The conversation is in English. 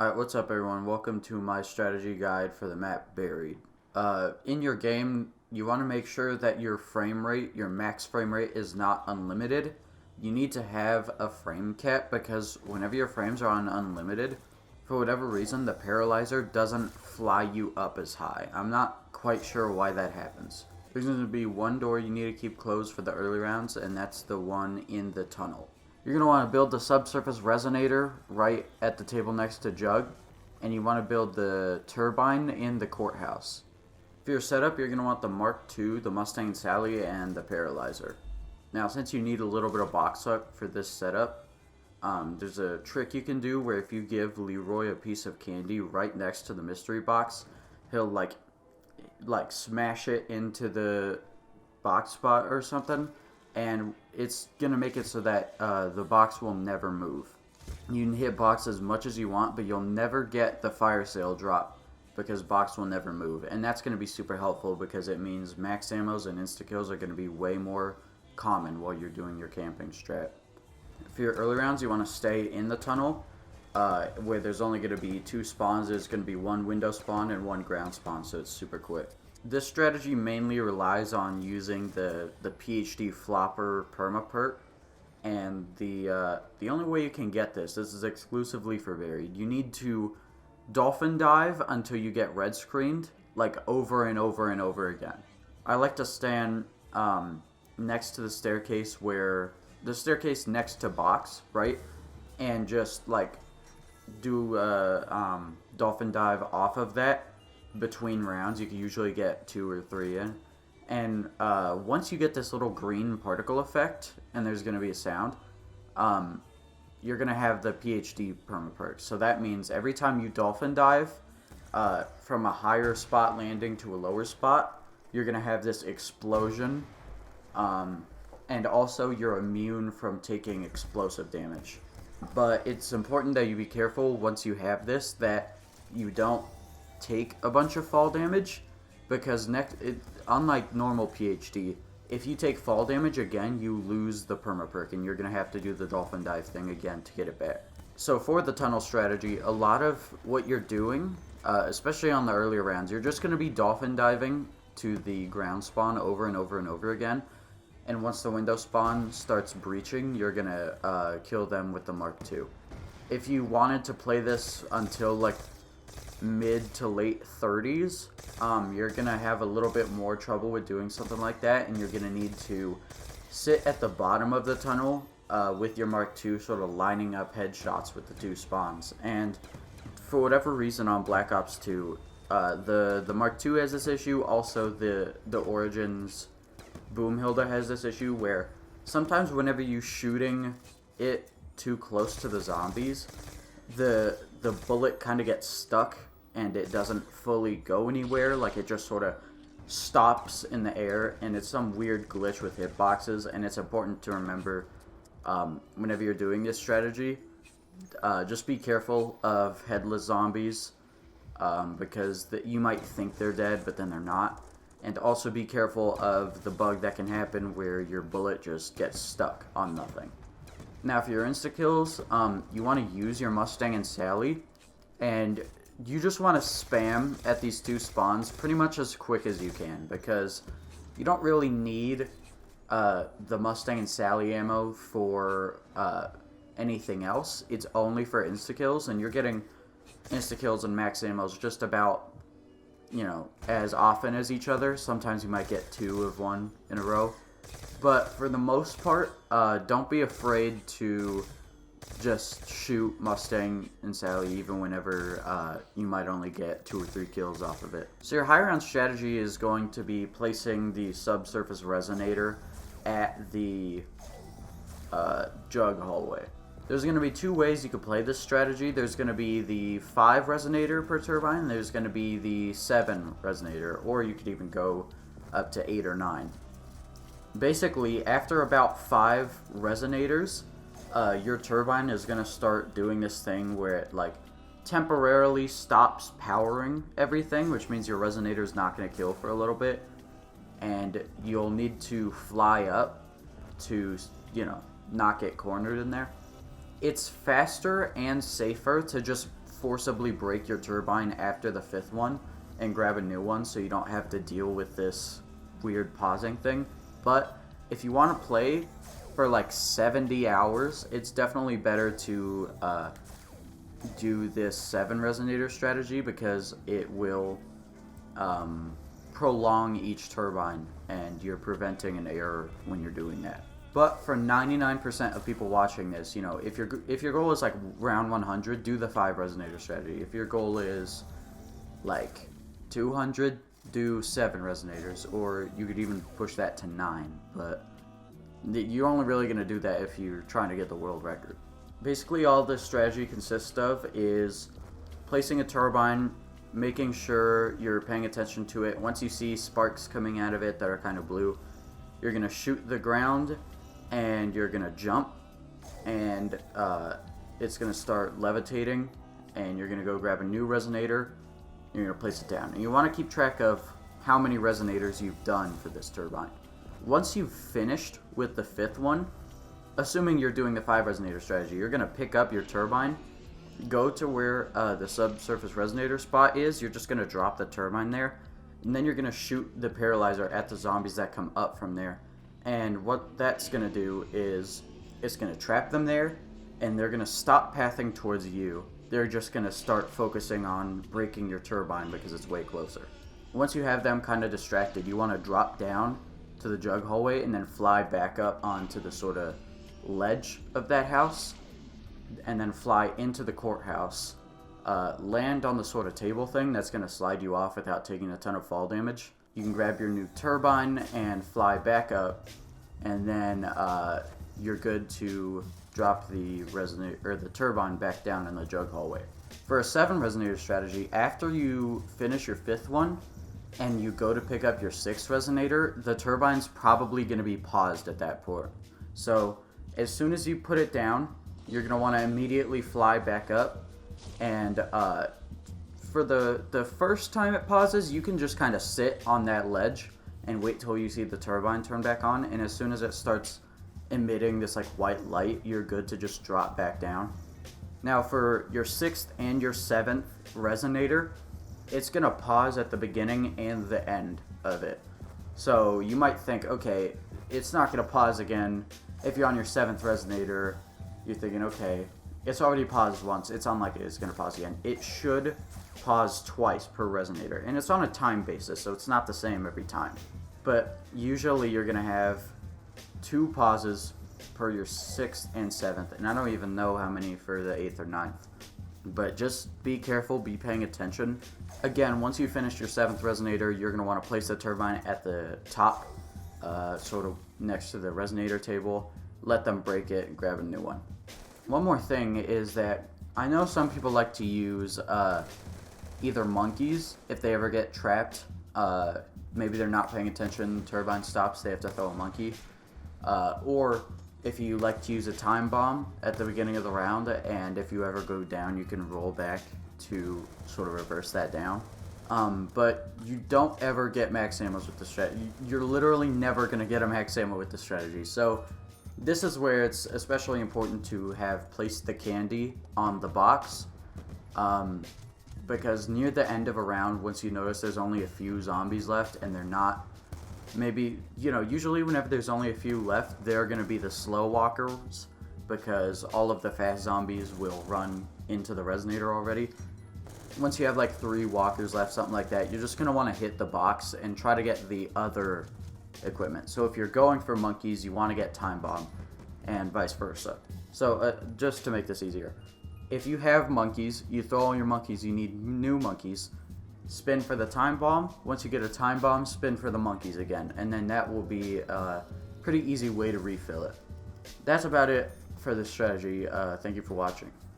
Alright, what's up everyone? Welcome to my strategy guide for the map Buried. In your game, you want to make sure that your frame rate, your max frame rate, is not unlimited. You need to have a frame cap because whenever your frames are on unlimited, for whatever reason, the paralyzer doesn't fly you up as high. I'm not quite sure why that happens. There's going to be one door you need to keep closed for the early rounds, and that's the one in the tunnel. You're going to want to build the subsurface resonator right at the table next to Jug, and you want to build the turbine in the courthouse. For your setup, you're going to want the Mark II, the Mustang Sally, and the paralyzer. Now, since you need a little bit of box luck for this setup, there's a trick you can do where if you give Leroy a piece of candy right next to the mystery box, he'll like smash it into the box spot or something, and it's gonna make it so that the box will never move. You can hit box as much as you want, but you'll never get the fire sale drop because box will never move, and that's gonna be super helpful because it means max ammos and insta kills are gonna be way more common while you're doing your camping strat. For your early rounds, you want to stay in the tunnel where there's only going to be two spawns. There's going to be one window spawn and one ground spawn, so it's super quick. This strategy mainly relies on using the PhD flopper perma perk, and the only way you can get this is exclusively for Varied. You need to dolphin dive until you get red screened, like over and over and over again. I like to stand next to the staircase where the staircase next to box, right? And just like do a dolphin dive off of that between rounds. You can usually get 2 or 3 in. And once you get this little green particle effect, and there's going to be a sound, you're going to have the PhD perma perk. So that means every time you dolphin dive from a higher spot landing to a lower spot, you're going to have this explosion. And also you're immune from taking explosive damage. But it's important that you be careful once you have this that you don't take a bunch of fall damage, because unlike normal PhD, if you take fall damage again, you lose the perma perk and you're going to have to do the dolphin dive thing again to get it back. So for the tunnel strategy, a lot of what you're doing, especially on the earlier rounds, you're just going to be dolphin diving to the ground spawn over and over and over again. And once the window spawn starts breaching, you're gonna kill them with the Mark II. If you wanted to play this until like mid to late 30s, you're gonna have a little bit more trouble with doing something like that, and you're gonna need to sit at the bottom of the tunnel with your Mark II, sort of lining up headshots with the 2 spawns. And for whatever reason on Black Ops 2, the Mark II has this issue. Also, the Origins Boomhilda has this issue where sometimes whenever you're shooting it too close to the zombies, the bullet kind of gets stuck and it doesn't fully go anywhere. Like, it just sort of stops in the air, and it's some weird glitch with hitboxes. And it's important to remember whenever you're doing this strategy, just be careful of headless zombies because you might think they're dead, but then they're not. And also be careful of the bug that can happen where your bullet just gets stuck on nothing. Now for your insta-kills, you want to use your Mustang and Sally, and you just want to spam at these 2 spawns pretty much as quick as you can, because you don't really need the Mustang and Sally ammo for anything else. It's only for insta-kills, and you're getting insta-kills and max ammos just about, you know, as often as each other. Sometimes you might get 2 of one in a row. But for the most part, don't be afraid to just shoot Mustang and Sally even whenever you might only get 2 or 3 kills off of it. So your high round strategy is going to be placing the subsurface resonator at the Jug hallway. There's going to be 2 ways you could play this strategy. There's going to be the 5 resonator per turbine. There's going to be the 7 resonator, or you could even go up to 8 or 9. Basically, after about 5 resonators, your turbine is going to start doing this thing where it like temporarily stops powering everything, which means your resonator is not going to kill for a little bit, and you'll need to fly up to, not get cornered in there. It's faster and safer to just forcibly break your turbine after the 5th one and grab a new one so you don't have to deal with this weird pausing thing. But if you want to play for like 70 hours, it's definitely better to do this 7 resonator strategy, because it will prolong each turbine, and you're preventing an error when you're doing that. But for 99% of people watching this, you know, if your goal is like round 100, do the 5 resonator strategy. If your goal is like 200, do 7 resonators, or you could even push that to 9. But you're only really going to do that if you're trying to get the world record. Basically, all this strategy consists of is placing a turbine, making sure you're paying attention to it. Once you see sparks coming out of it that are kind of blue, you're going to shoot the ground, and you're going to jump, and it's going to start levitating, and you're going to go grab a new resonator, and you're going to place it down. And you want to keep track of how many resonators you've done for this turbine. Once you've finished with the 5th one, assuming you're doing the 5 resonator strategy, you're going to pick up your turbine, go to where the subsurface resonator spot is. You're just going to drop the turbine there, and then you're going to shoot the paralyzer at the zombies that come up from there. And what that's going to do is it's going to trap them there, and they're going to stop pathing towards you. They're just going to start focusing on breaking your turbine because it's way closer. Once you have them kind of distracted, you want to drop down to the jug hallway and then fly back up onto the sort of ledge of that house, and then fly into the courthouse, land on the sort of table thing that's going to slide you off without taking a ton of fall damage. You can grab your new turbine and fly back up, and then you're good to drop the resonator or the turbine back down in the jug hallway. For a 7 resonator strategy, after you finish your 5th one and you go to pick up your 6th resonator, the turbine's probably going to be paused at that point. So as soon as you put it down, you're going to want to immediately fly back up, and for the first time it pauses, you can just kind of sit on that ledge and wait till you see the turbine turn back on, and as soon as it starts emitting this like white light, you're good to just drop back down. Now for your 6th and your 7th resonator, it's going to pause at the beginning and the end of it. So you might think, okay, it's not going to pause again. If you're on your 7th resonator, you're thinking, okay, it's already paused once, it's unlikely it's going to pause again. It should pause twice per resonator, and it's on a time basis, so it's not the same every time. But usually you're going to have 2 pauses per your 6th and 7th, and I don't even know how many for the 8th or 9th. But just be careful, be paying attention. Again, once you finish your 7th resonator, you're going to want to place the turbine at the top, sort of next to the resonator table. Let them break it and grab a new one. One more thing is that I know some people like to use either monkeys if they ever get trapped. Maybe they're not paying attention, turbine stops, they have to throw a monkey. Or if you like to use a time bomb at the beginning of the round, and if you ever go down, you can roll back to sort of reverse that down. But you don't ever get max ammos with this strategy. You're literally never going to get a max ammo with this strategy. So this is where it's especially important to have placed the candy on the box. Because near the end of a round, once you notice there's only a few zombies left, and they're not, maybe, you know, usually whenever there's only a few left, they're going to be the slow walkers, because all of the fast zombies will run into the resonator already. Once you have like 3 walkers left, something like that, you're just going to want to hit the box and try to get the other equipment. So if you're going for monkeys, you want to get time bomb, and vice versa. So just to make this easier, if you have monkeys, you throw all your monkeys, you need new monkeys. Spin for the time bomb. Once you get a time bomb, spin for the monkeys again, and then that will be a pretty easy way to refill it. That's about it for this strategy. Thank you for watching.